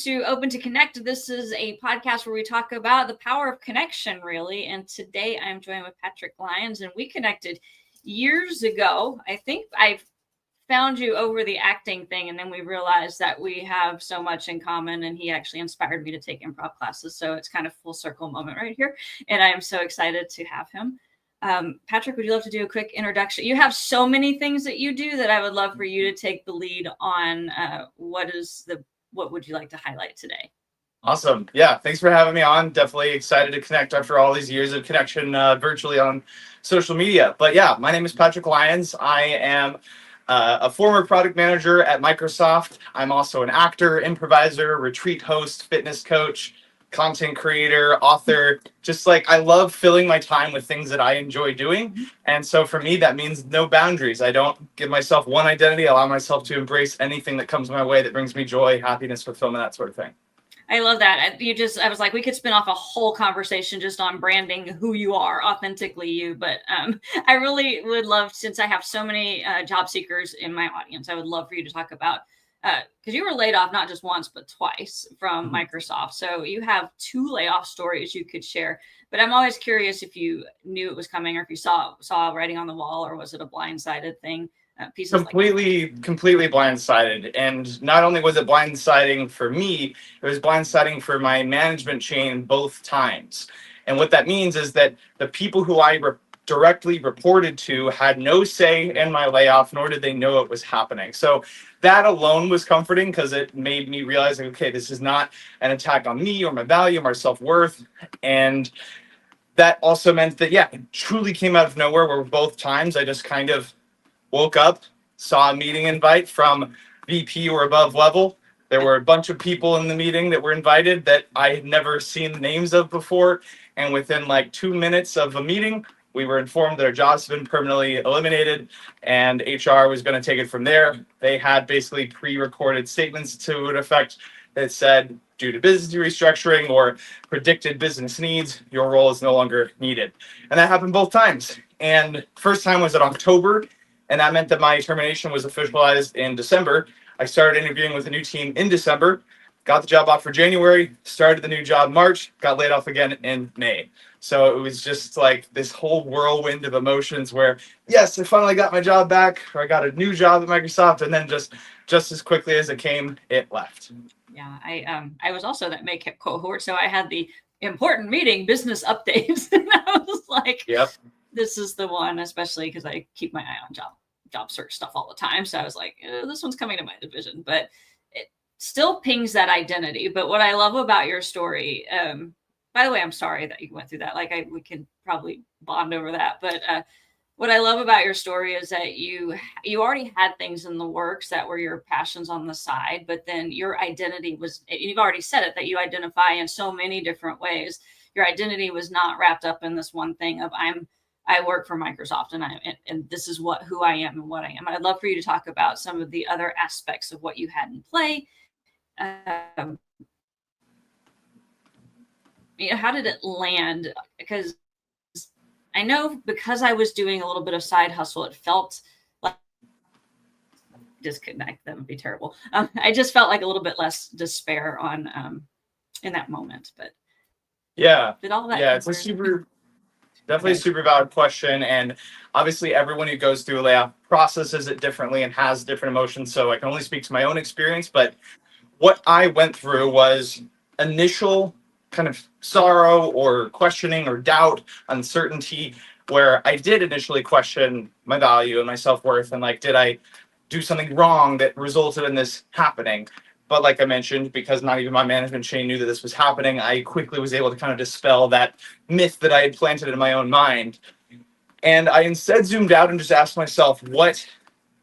to Open to Connect. This is a podcast where we talk about the power of connection, really. And today I'm joined with Patrick Lyons, and we connected years ago. I think I found you over the acting thing, and then we realized that we have so much in common, and he actually inspired me to take improv classes. So it's kind of full circle moment right here. And I am so excited to have him. Patrick, would you love to do a quick introduction? You have so many things that you do that I would love for you to take the lead on. What would you like to highlight today? Awesome. Yeah. Thanks for having me on. Definitely excited to connect after all these years of connection virtually on social media. But yeah, my name is Patrick Lyons. I am a former product manager at Microsoft. I'm also an actor, improviser, retreat host, fitness coach, content creator, author. Just like, I love filling my time with things that I enjoy doing. And so for me, that means no boundaries. I don't give myself one identity. I allow myself to embrace anything that comes my way that brings me joy, happiness, fulfillment, that sort of thing. I love that. I was like, we could spin off a whole conversation just on branding who you are, authentically you. But I really would love, since I have so many job seekers in my audience, I would love for you to talk about, because you were laid off not just once, but twice from Microsoft. So you have 2 layoff stories you could share. But I'm always curious if you knew it was coming, or if you saw writing on the wall, or was it a blindsided thing? Completely blindsided. And not only was it blindsiding for me, it was blindsiding for my management chain both times. And what that means is that the people who I directly reported to had no say in my layoff, nor did they know it was happening. So that alone was comforting, because it made me realize, okay, this is not an attack on me or my value or my self-worth. And that also meant that, yeah, it truly came out of nowhere, where both times I just kind of woke up, saw a meeting invite from VP or above level. There were a bunch of people in the meeting that were invited that I had never seen the names of before. And within like 2 minutes of a meeting, we were informed that our jobs have been permanently eliminated, and HR was going to take it from there. They had basically pre-recorded statements to an effect that said, due to business restructuring or predicted business needs, your role is no longer needed. And that happened both times. And first time was in October, and that meant that my termination was officialized in December. I started interviewing with a new team in December, got the job offer January, started the new job March, got laid off again in May. So it was just like this whole whirlwind of emotions where, yes, I finally got my job back, or I got a new job at Microsoft, and then just as quickly as it came, it left. Yeah, I was also that May cohort, so I had the important meeting, business updates, and I was like, yep. This is the one, especially because I keep my eye on job search stuff all the time. So I was like, this one's coming to my division, but it still pings that identity. But what I love about your story, by the way, I'm sorry that you went through that. Like we can probably bond over that. But what I love about your story is that you already had things in the works that were your passions on the side, but then your identity was, you've already said it, that you identify in so many different ways. Your identity was not wrapped up in this one thing of I work for Microsoft, and this is who I am and what I am. I'd love for you to talk about some of the other aspects of what you had in play. How did it land? Because I know, because I was doing a little bit of side hustle, it felt like disconnect. That would be terrible. I just felt like a little bit less despair on in that moment. But yeah, did all that? Yeah, it's definitely a super valid question. And obviously everyone who goes through a layoff processes it differently and has different emotions. So I can only speak to my own experience, but what I went through was initial kind of sorrow or questioning or doubt, uncertainty, where I did initially question my value and my self-worth, and like, did I do something wrong that resulted in this happening? But like I mentioned, because not even my management chain knew that this was happening, I quickly was able to kind of dispel that myth that I had planted in my own mind. And I instead zoomed out and just asked myself, what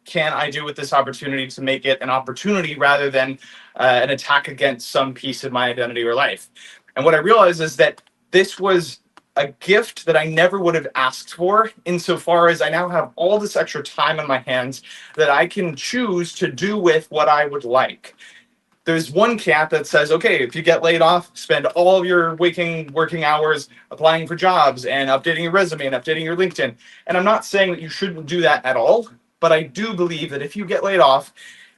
can I do with this opportunity to make it an opportunity rather than an attack against some piece of my identity or life? And what I realized is that this was a gift that I never would have asked for, insofar as I now have all this extra time on my hands that I can choose to do with what I would like. There's one camp that says, okay, if you get laid off, spend all of your working hours applying for jobs and updating your resume and updating your LinkedIn. And I'm not saying that you shouldn't do that at all, but I do believe that if you get laid off,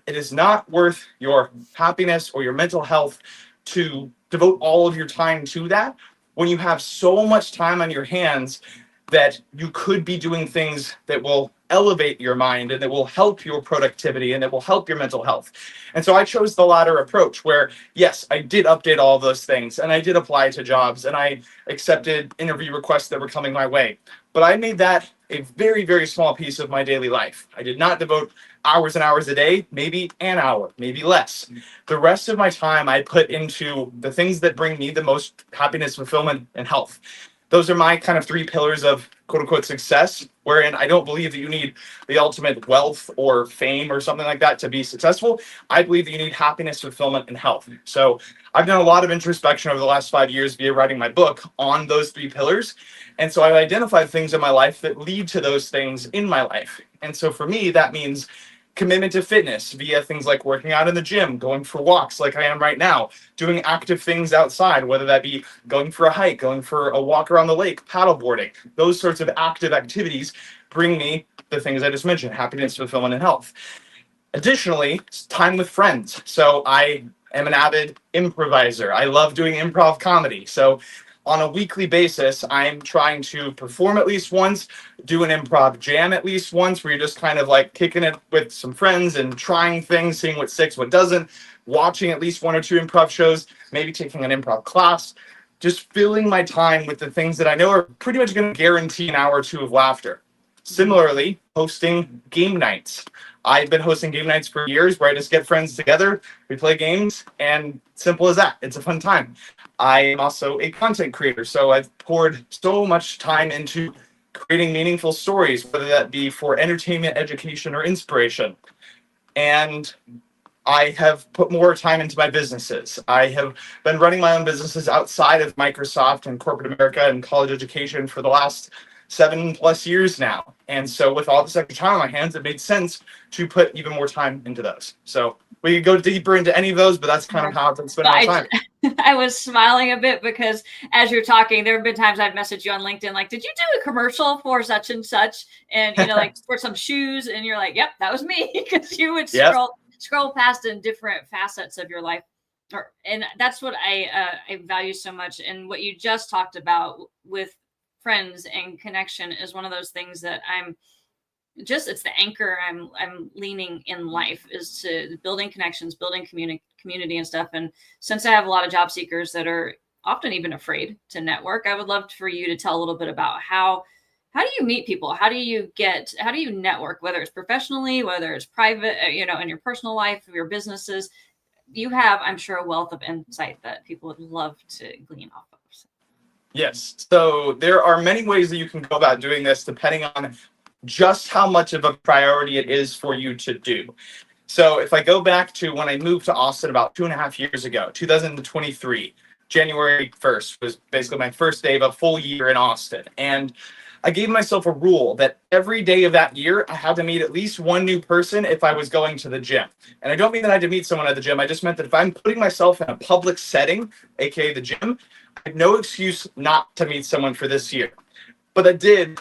it is not worth your happiness or your mental health to devote all of your time to that when you have so much time on your hands that you could be doing things that will elevate your mind and that will help your productivity and that will help your mental health. And so I chose the latter approach where, yes, I did update all of those things and I did apply to jobs and I accepted interview requests that were coming my way. But I made that a very, very small piece of my daily life. I did not devote hours and hours a day, maybe an hour, maybe less. The rest of my time I put into the things that bring me the most happiness, fulfillment, and health. Those are my kind of three pillars of quote unquote success, wherein I don't believe that you need the ultimate wealth or fame or something like that to be successful. I believe that you need happiness, fulfillment, and health. So I've done a lot of introspection over the last 5 years via writing my book on those three pillars. And so I've identified things in my life that lead to those things in my life. And so for me, that means commitment to fitness via things like working out in the gym, going for walks like I am right now, doing active things outside, whether that be going for a hike, going for a walk around the lake, paddleboarding. Those sorts of active activities bring me the things I just mentioned, happiness, fulfillment, and health. Additionally, time with friends. So I am an avid improviser. I love doing improv comedy. So on a weekly basis, I'm trying to perform at least once, do an improv jam at least once, where you're just kind of like kicking it with some friends and trying things, seeing what sticks, what doesn't, watching at least 1 or 2 improv shows, maybe taking an improv class, just filling my time with the things that I know are pretty much going to guarantee an hour or two of laughter. Similarly, hosting game nights. I've been hosting game nights for years where I just get friends together, we play games, and simple as that. It's a fun time. I am also a content creator, so I've poured so much time into creating meaningful stories, whether that be for entertainment, education, or inspiration. And I have put more time into my businesses. I have been running my own businesses outside of Microsoft and corporate America and college education for the last 7+ years now. And so with all this extra time on my hands, it made sense to put even more time into those. So we could go deeper into any of those, but that's kind of how I've been spending my time. I was smiling a bit because as you're talking, there have been times I've messaged you on LinkedIn, like, did you do a commercial for such and such? And, like for some shoes. And you're like, yep, that was me. Because you would scroll past in different facets of your life. And that's what I value so much. And what you just talked about with friends and connection is one of those things that it's the anchor I'm leaning in life, is to building connections, building community and stuff. And since I have a lot of job seekers that are often even afraid to network, I would love for you to tell a little bit about how do you meet people? How do you network, whether it's professionally, whether it's private, in your personal life, your businesses. You have, I'm sure, a wealth of insight that people would love to glean off of. Yes. So there are many ways that you can go about doing this depending on just how much of a priority it is for you to do. So if I go back to when I moved to Austin about 2.5 years ago, 2023, January 1st was basically my first day of a full year in Austin. And I gave myself a rule that every day of that year, I had to meet at least one new person if I was going to the gym. And I don't mean that I had to meet someone at the gym. I just meant that if I'm putting myself in a public setting, aka the gym, I had no excuse not to meet someone for this year. But I did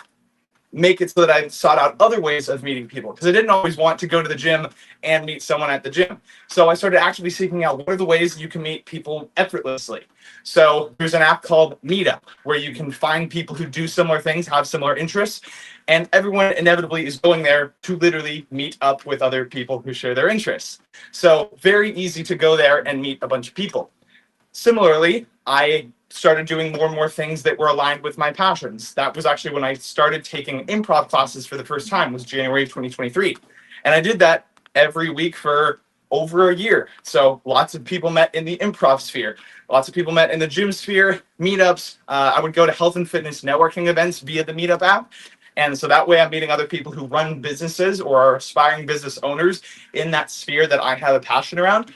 make it so that I sought out other ways of meeting people, because I didn't always want to go to the gym and meet someone at the gym. So I started actively seeking out what are the ways you can meet people effortlessly. So there's an app called Meetup where you can find people who do similar things, have similar interests, and everyone inevitably is going there to literally meet up with other people who share their interests. So very easy to go there and meet a bunch of people. Similarly, I started doing more and more things that were aligned with my passions. That was actually when I started taking improv classes for the first time, was January of 2023. And I did that every week for over a year. So lots of people met in the improv sphere. Lots of people met in the gym sphere, meetups. I would go to health and fitness networking events via the Meetup app. And so that way I'm meeting other people who run businesses or are aspiring business owners in that sphere that I have a passion around.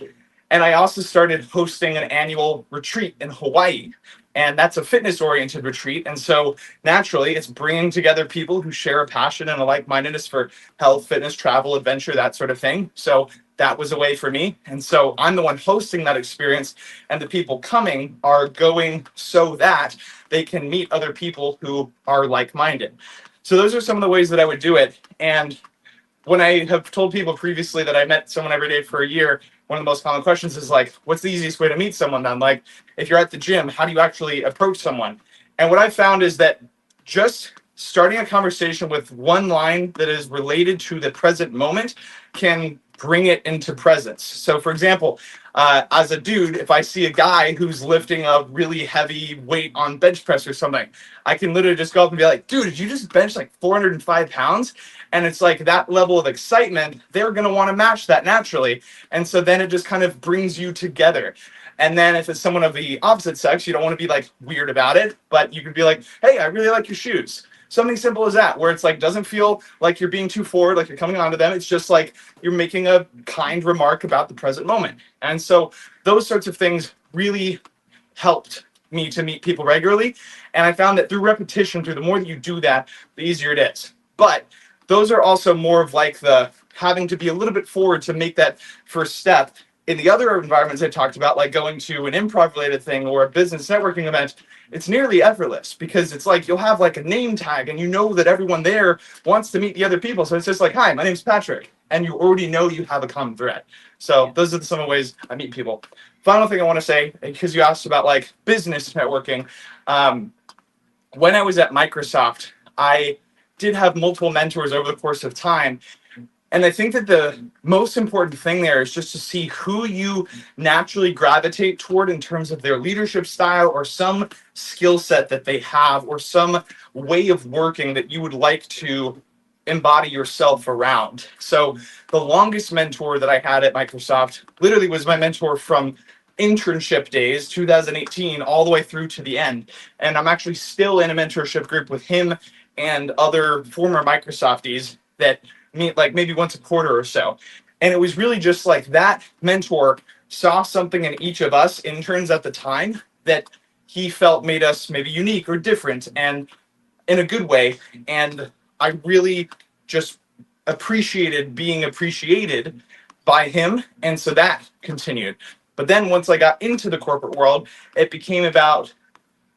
And I also started hosting an annual retreat in Hawaii. And that's a fitness-oriented retreat. And so naturally, it's bringing together people who share a passion and a like-mindedness for health, fitness, travel, adventure, that sort of thing. So that was a way for me. And so I'm the one hosting that experience. And the people coming are going so that they can meet other people who are like-minded. So those are some of the ways that I would do it. And when I have told people previously that I met someone every day for a year, one of the most common questions is like, what's the easiest way to meet someone then? Like, if you're at the gym, how do you actually approach someone? And what I found is that just starting a conversation with one line that is related to the present moment can bring it into presence. So, for example, as a dude, if I see a guy who's lifting a really heavy weight on bench press or something, I can literally just go up and be like, dude, did you just bench like 405 pounds? And it's like that level of excitement, they're going to want to match that naturally. And so then it just kind of brings you together. And then if it's someone of the opposite sex, you don't want to be like weird about it, but you could be like, hey, I really like your shoes. Something simple as that, where it's like doesn't feel like you're being too forward, like you're coming onto them. It's just like you're making a kind remark about the present moment. And so those sorts of things really helped me to meet people regularly. And I found that through repetition, through the more that you do that, the easier it is. But those are also more of like the having to be a little bit forward to make that first step. In the other environments I talked about, like going to an improv related thing or a business networking event, it's nearly effortless because it's like you'll have like a name tag and you know that everyone there wants to meet the other people. So it's just like, hi, my name's Patrick. And you already know you have a common thread. So those are some of the ways I meet people. Final thing I want to say, because you asked about like business networking. When I was at Microsoft, I did have multiple mentors over the course of time. And I think that the most important thing there is just to see who you naturally gravitate toward in terms of their leadership style or some skill set that they have or some way of working that you would like to embody yourself around. So the longest mentor that I had at Microsoft literally was my mentor from internship days, 2018, all the way through to the end. And I'm actually still in a mentorship group with him and other former Microsofties that meet like maybe once a quarter or so. And it was really just like that mentor saw something in each of us interns at the time that he felt made us maybe unique or different and in a good way. And I really just appreciated being appreciated by him. And so that continued. But then once I got into the corporate world, it became about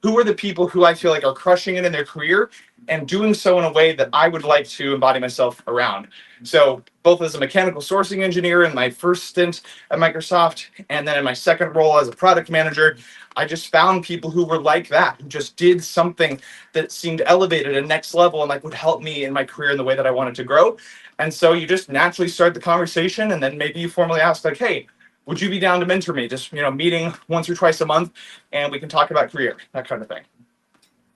who are the people who I feel like are crushing it in their career and doing so in a way that I would like to embody myself around. So both as a mechanical sourcing engineer in my first stint at Microsoft, and then in my second role as a product manager, I just found people who were like that, who just did something that seemed elevated and next level and like would help me in my career in the way that I wanted to grow. And so you just naturally start the conversation and then maybe you formally ask like, hey, would you be down to mentor me? Just, meeting once or twice a month and we can talk about career, that kind of thing.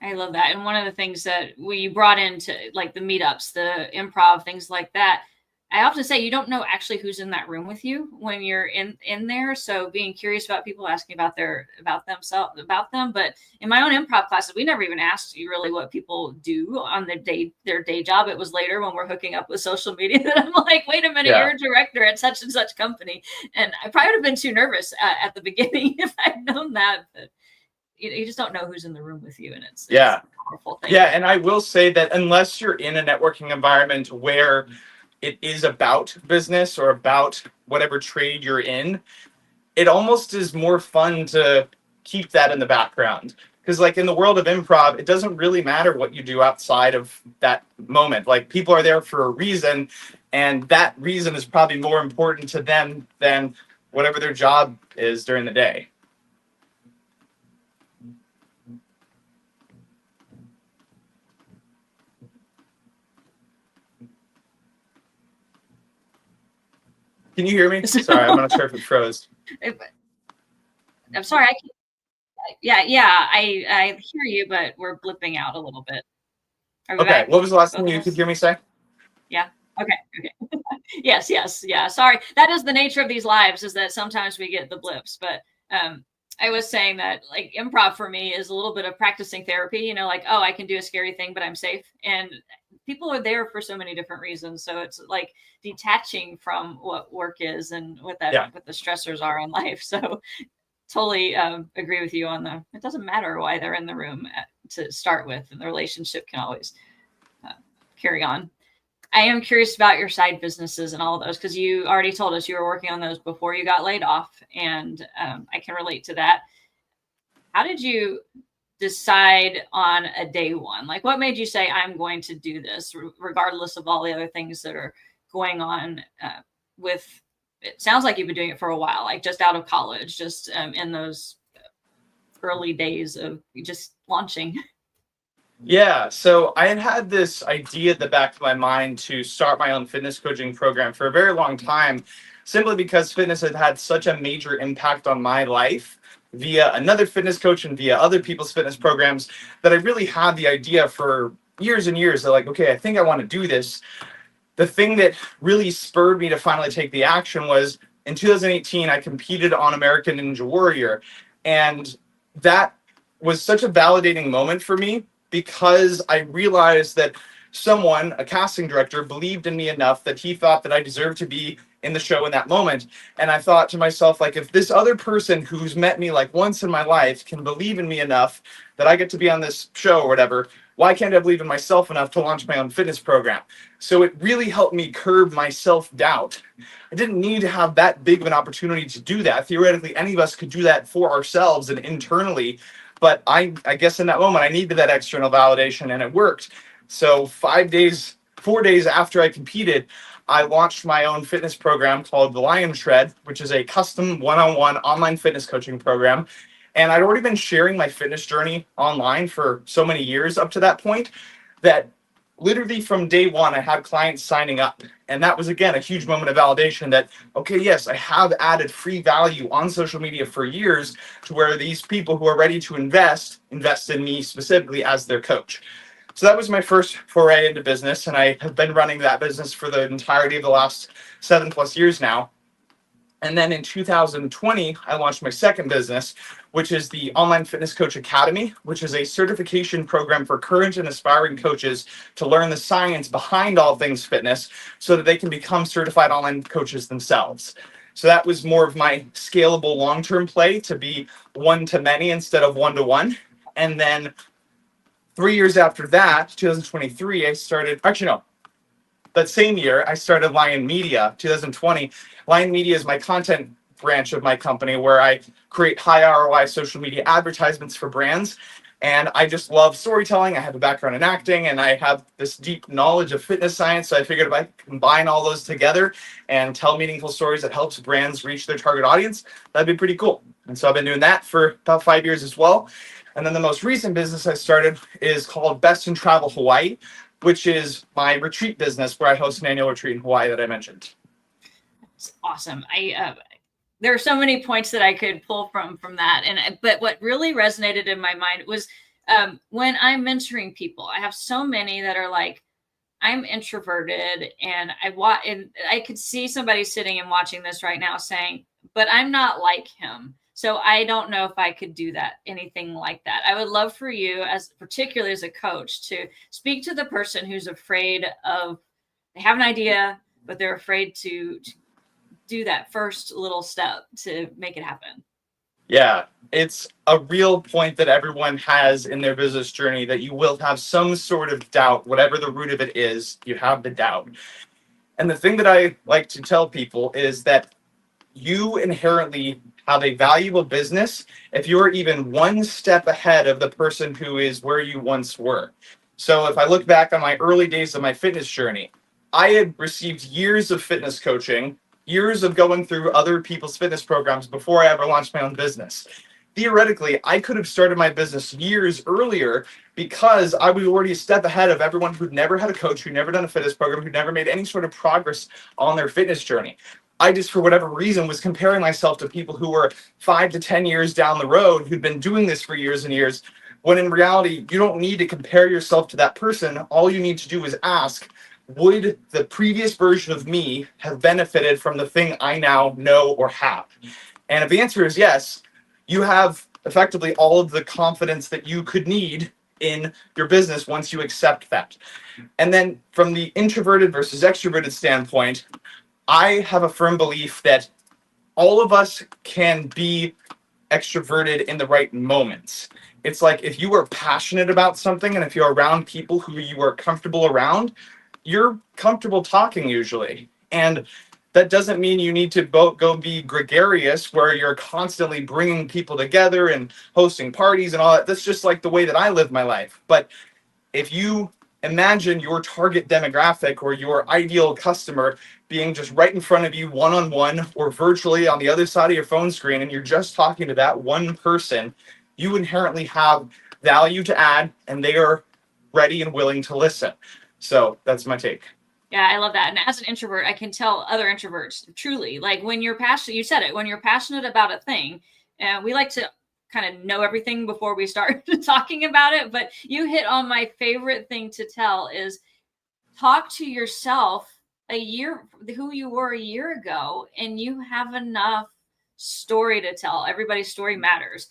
I love that. And one of the things that we brought into like the meetups, the improv, things like that, I often say you don't know actually who's in that room with you when you're in there. So being curious about people, asking about themselves, about them. But in my own improv classes, we never even asked you really what people do on their day job. It was later when we're hooking up with social media that I'm like, wait a minute, you're a director at such and such company. And I probably would have been too nervous at the beginning if I'd known that. But you just don't know who's in the room with you, and it's a powerful thing. Yeah, and I will say that unless you're in a networking environment where it is about business or about whatever trade you're in, it almost is more fun to keep that in the background. Because like in the world of improv, it doesn't really matter what you do outside of that moment. Like people are there for a reason, and that reason is probably more important to them than whatever their job is during the day. Can you hear me? Sorry, I'm not sure if it froze. I'm sorry. I hear you, but we're blipping out a little bit. Okay, back? What was the last thing you could hear me say? Yeah. Okay. Yes. Yeah. Sorry. That is the nature of these lives, is that sometimes we get the blips. But I was saying that like improv for me is a little bit of practicing therapy, like, oh, I can do a scary thing, but I'm safe. And people are there for so many different reasons. So it's like detaching from what work is and what the stressors are in life. So totally agree with you on it doesn't matter why they're in the room to start with, and the relationship can always carry on. I am curious about your side businesses and all of those, because you already told us you were working on those before you got laid off, and I can relate to that. How did you decide on a day one? Like, what made you say, I'm going to do this, regardless of all the other things that are going on with, it sounds like you've been doing it for a while, like just out of college, just in those early days of just launching. Yeah, so I had this idea at the back of my mind to start my own fitness coaching program for a very long time, simply because fitness had had such a major impact on my life via another fitness coach and via other people's fitness programs, that I really had the idea for years and years that, like, okay, I think I want to do this. The thing that really spurred me to finally take the action was in 2018, I competed on American Ninja Warrior. And that was such a validating moment for me, because I realized that someone, a casting director, believed in me enough that he thought that I deserved to be in the show in that moment. And I thought to myself, like, if this other person who's met me like once in my life can believe in me enough that I get to be on this show or whatever, why can't I believe in myself enough to launch my own fitness program? So it really helped me curb my self-doubt. I didn't need to have that big of an opportunity to do that. Theoretically, any of us could do that for ourselves and internally. But I guess in that moment, I needed that external validation, and it worked. So 4 days after I competed, I launched my own fitness program called the Lion Shred, which is a custom one-on-one online fitness coaching program. And I'd already been sharing my fitness journey online for so many years up to that point that literally from day one, I had clients signing up. And that was, again, a huge moment of validation that, okay, yes, I have added free value on social media for years to where these people who are ready to invest in me specifically as their coach. So that was my first foray into business. And I have been running that business for the entirety of the last 7+ years now. And then in 2020, I launched my second business, which is the Online Fitness Coach Academy, which is a certification program for current and aspiring coaches to learn the science behind all things fitness so that they can become certified online coaches themselves. So that was more of my scalable long-term play, to be one-to-many instead of one-to-one. And then 3 years after that, 2023, that same year, I started Lion Media, 2020. Lion Media is my content branch of my company where I create high ROI social media advertisements for brands. And I just love storytelling. I have a background in acting, and I have this deep knowledge of fitness science. So I figured if I combine all those together and tell meaningful stories that helps brands reach their target audience, that'd be pretty cool. And so I've been doing that for about 5 years as well. And then the most recent business I started is called Best in Travel Hawaii, which is my retreat business where I host an annual retreat in Hawaii that I mentioned. It's awesome. There are so many points that I could pull from that. But what really resonated in my mind was when I'm mentoring people, I have so many that are like, I'm introverted, and I could see somebody sitting and watching this right now saying, but I'm not like him. So I don't know if I could do anything like that. I would love for you, particularly as a coach, to speak to the person who's afraid they have an idea, but they're afraid to do that first little step to make it happen. Yeah, it's a real point that everyone has in their business journey, that you will have some sort of doubt, whatever the root of it is, you have the doubt. And the thing that I like to tell people is that you inherently have a valuable business if you're even one step ahead of the person who is where you once were. So if I look back on my early days of my fitness journey, I had received years of fitness coaching, years of going through other people's fitness programs before I ever launched my own business. Theoretically, I could have started my business years earlier because I was already a step ahead of everyone who'd never had a coach, who'd never done a fitness program, who'd never made any sort of progress on their fitness journey. I just, for whatever reason, was comparing myself to people who were 5 to 10 years down the road, who'd been doing this for years and years, when in reality, you don't need to compare yourself to that person. All you need to do is ask, would the previous version of me have benefited from the thing I now know or have? And if the answer is yes, you have effectively all of the confidence that you could need in your business once you accept that. And then from the introverted versus extroverted standpoint, I have a firm belief that all of us can be extroverted in the right moments. It's like if you are passionate about something and if you're around people who you are comfortable around, you're comfortable talking usually. And that doesn't mean you need to go be gregarious where you're constantly bringing people together and hosting parties and all that. That's just like the way that I live my life. But if you imagine your target demographic or your ideal customer being just right in front of you one-on-one or virtually on the other side of your phone screen, and you're just talking to that one person. You inherently have value to add, and they are ready and willing to listen. So that's my take. Yeah, I love that. And as an introvert, I can tell other introverts truly, like when you're passionate, you said it, when you're passionate about a thing, we like to kind of know everything before we start talking about it. But you hit on my favorite thing to tell is talk to yourself who you were a year ago, and you have enough story to tell. Everybody's story matters.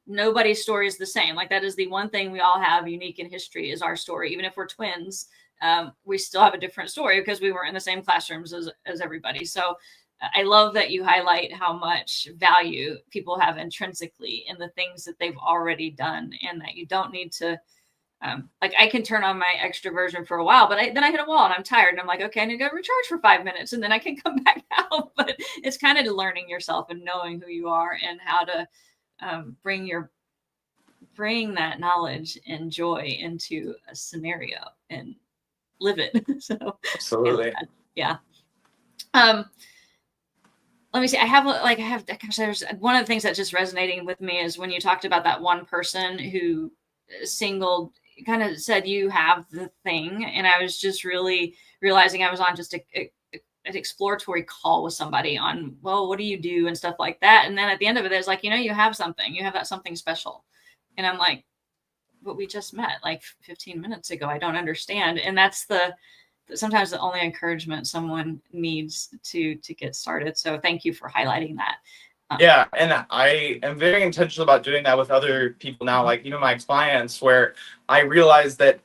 Nobody's story is the same. Like that is the one thing we all have unique in history is our story. Even if we're twins, we still have a different story because we weren't in the same classrooms as everybody. So I love that you highlight how much value people have intrinsically in the things that they've already done, and that you don't need to, like I can turn on my extroversion for a while, but then I hit a wall and I'm tired and I'm like, okay, I need to go recharge for 5 minutes and then I can come back out. But it's kind of learning yourself and knowing who you are and how to bring that knowledge and joy into a scenario and live it. So absolutely. Yeah. Let me see. Gosh, there's one of the things that just resonating with me is when you talked about that one person who kind of said, you have the thing. And I was just really realizing I was on just an exploratory call with somebody on, well, what do you do and stuff like that. And then at the end of it, it's like, you have something, you have that something special. And I'm like, but we just met like 15 minutes ago. I don't understand. And that's sometimes the only encouragement someone needs to get started. So thank you for highlighting that. Yeah, and I am very intentional about doing that with other people now, like even my clients, where I realize that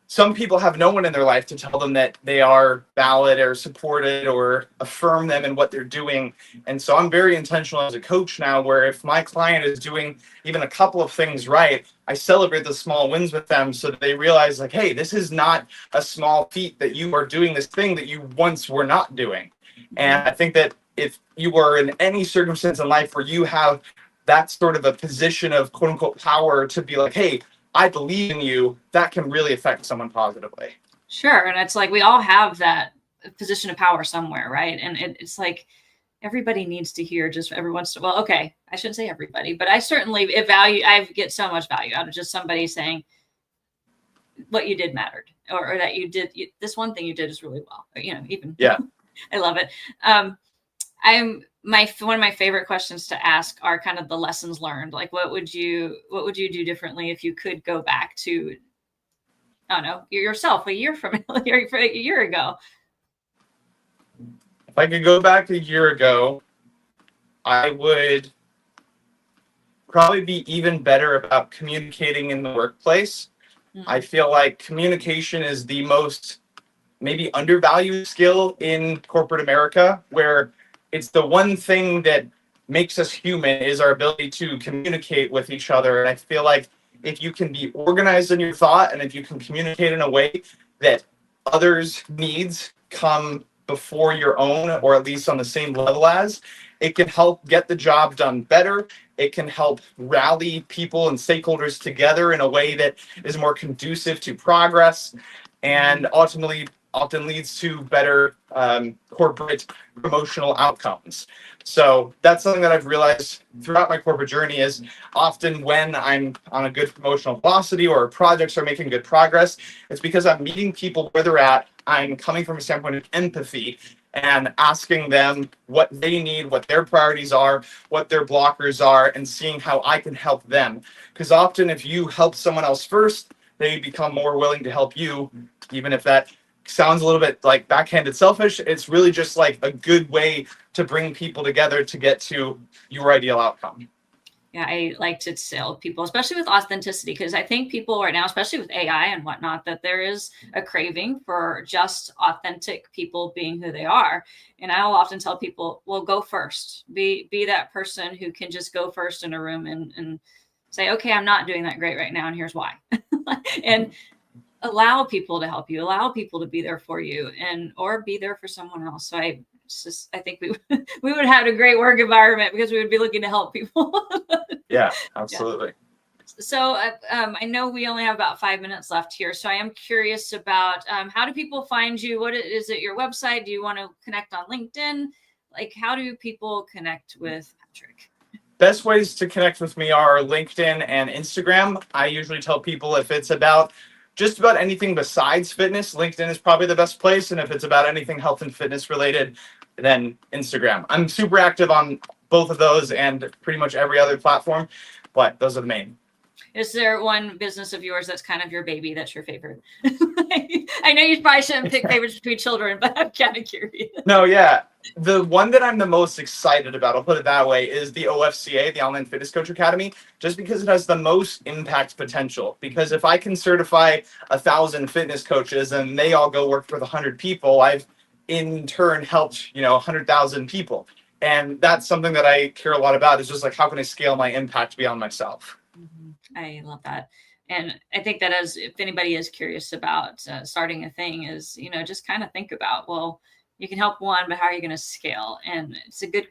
some people have no one in their life to tell them that they are valid or supported or affirm them in what they're doing. And so I'm very intentional as a coach now, where if my client is doing even a couple of things right, I celebrate the small wins with them so that they realize like, hey, this is not a small feat that you are doing this thing that you once were not doing. And I think that if you are in any circumstance in life where you have that sort of a position of quote unquote power to be like, hey, I believe in you, that can really affect someone positively. Sure. And it's like we all have that position of power somewhere, right? And it's like everybody needs to hear just every once in a while. Okay, I shouldn't say everybody, but I certainly I get so much value out of just somebody saying what you did mattered, or that you did this one thing you did is really well. Even yeah. I love it. One of my favorite questions to ask are kind of the lessons learned. Like, what would you do differently if you could go back to, I don't know, yourself a year ago? If I could go back a year ago, I would probably be even better about communicating in the workplace. Mm-hmm. I feel like communication is the most maybe undervalued skill in corporate America, where it's the one thing that makes us human is our ability to communicate with each other. And I feel like if you can be organized in your thought and if you can communicate in a way that others' needs come before your own, or at least on the same level as, it can help get the job done better. It can help rally people and stakeholders together in a way that is more conducive to progress, and ultimately often leads to better corporate promotional outcomes. So that's something that I've realized throughout my corporate journey is often when I'm on a good promotional velocity or projects are making good progress, it's because I'm meeting people where they're at. I'm coming from a standpoint of empathy and asking them what they need, what their priorities are, what their blockers are, and seeing how I can help them. Because often if you help someone else first, they become more willing to help you, even if that sounds a little bit like backhanded selfish. It's really just like a good way to bring people together to get to your ideal outcome. Yeah, I like to tell people, especially with authenticity, because I think people right now, especially with AI and whatnot, that there is a craving for just authentic people being who they are. And I'll often tell people, well, go first. Be that person who can just go first in a room and say, okay, I'm not doing that great right now, and here's why. And allow people to help you, allow people to be there for you, or be there for someone else. So I think we would have a great work environment because we would be looking to help people. Yeah, absolutely. So I know we only have about 5 minutes left here. So I am curious about how do people find you? What is it, your website? Do you want to connect on LinkedIn? Like, how do people connect with Patrick? Best ways to connect with me are LinkedIn and Instagram. I usually tell people if it's about just about anything besides fitness, LinkedIn is probably the best place. And if it's about anything health and fitness related, then Instagram. I'm super active on both of those and pretty much every other platform, but those are the main. Is there one business of yours that's kind of your baby, that's your favorite? I know you probably shouldn't pick favorites between children, but I'm kind of curious. No, yeah. The one that I'm the most excited about, I'll put it that way, is the OFCA, the Online Fitness Coach Academy, just because it has the most impact potential. Because if I can certify 1,000 fitness coaches and they all go work with 100 people, I've in turn helped, 100,000 people. And that's something that I care a lot about, is just like, how can I scale my impact beyond myself? I love that. And I think that if anybody is curious about starting a thing, is, just kind of think about, well, you can help one, but how are you going to scale? And it's a good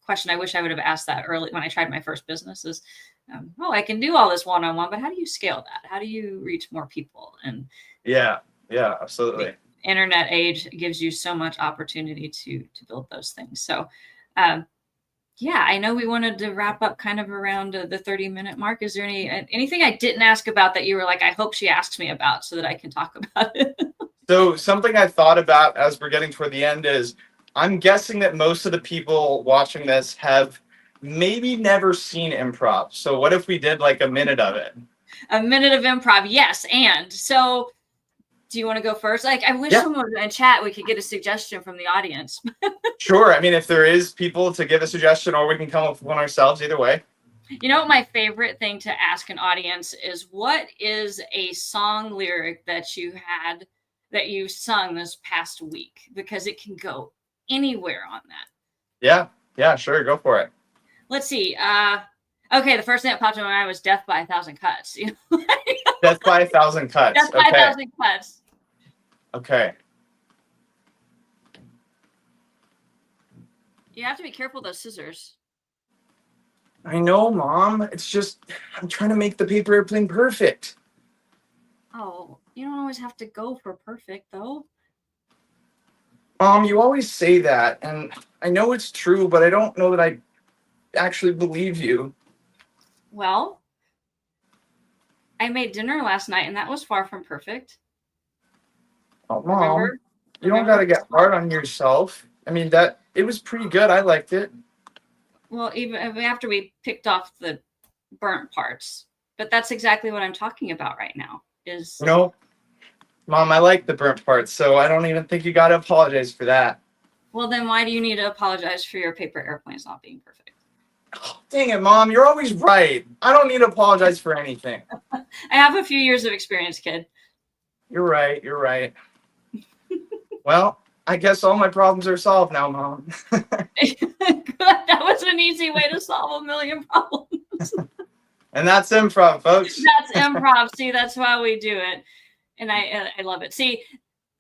question. I wish I would have asked that early when I tried my first business is, I can do all this one-on-one, but how do you scale that? How do you reach more people? And yeah, absolutely. The internet age gives you so much opportunity to build those things. So, I know we wanted to wrap up kind of around the 30-minute mark. Is there anything I didn't ask about that you were like, I hope she asks me about so that I can talk about it? So something I thought about as we're getting toward the end is, I'm guessing that most of the people watching this have maybe never seen improv. So what if we did like a minute of it? A minute of improv, yes. And so do you want to go first? Like, I wish someone in chat, we could get a suggestion from the audience. Sure. I mean, if there is people to give a suggestion, or we can come up with one ourselves, either way. My favorite thing to ask an audience is, what is a song lyric that you sung this past week? Because it can go anywhere on that. Yeah, sure. Go for it. Let's see. Okay, the first thing that popped in my mind was Death by a Thousand Cuts. Death by a Thousand Cuts. Death by a Thousand Cuts. Okay. You have to be careful with those scissors. I know, Mom. It's just, I'm trying to make the paper airplane perfect. Oh, you don't always have to go for perfect, though. Mom, you always say that, and I know it's true, but I don't know that I actually believe you. Well, I made dinner last night, and that was far from perfect. Oh, Mom, you don't got to get hard on yourself. I mean, it was pretty good. I liked it. Well, even after we picked off the burnt parts, but that's exactly what I'm talking about right now. No, Mom, I like the burnt parts, so I don't even think you got to apologize for that. Well, then why do you need to apologize for your paper airplanes not being perfect? Oh, dang it, Mom, you're always right. I don't need to apologize for anything. I have a few years of experience, kid. You're right. Well, I guess all my problems are solved now, Mom. That was an easy way to solve a million problems. And that's improv, folks. That's improv. See, that's why we do it. And I love it. See,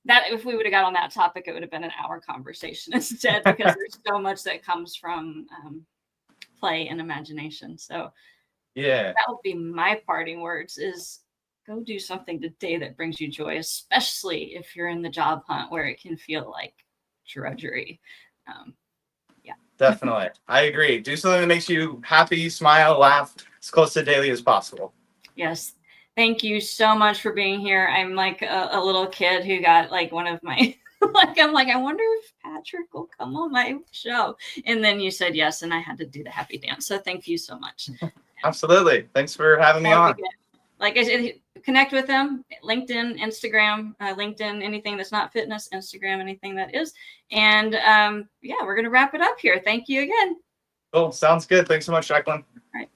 that if we would have got on that topic, it would have been an hour conversation instead, because there's so much that comes from play and imagination. So that would be my parting words, is go do something today that brings you joy, especially if you're in the job hunt where it can feel like drudgery. Definitely. I agree. Do something that makes you happy, smile, laugh as close to daily as possible. Yes. Thank you so much for being here. I'm like a little kid who got like one of my, I'm like, I wonder if Patrick will come on my show. And then you said yes, and I had to do the happy dance. So thank you so much. Absolutely. Thanks for having me on. Like I said, connect with them, LinkedIn, Instagram, LinkedIn, anything that's not fitness, Instagram, anything that is. And we're going to wrap it up here. Thank you again. Cool. Sounds good. Thanks so much, Jacqueline. All right.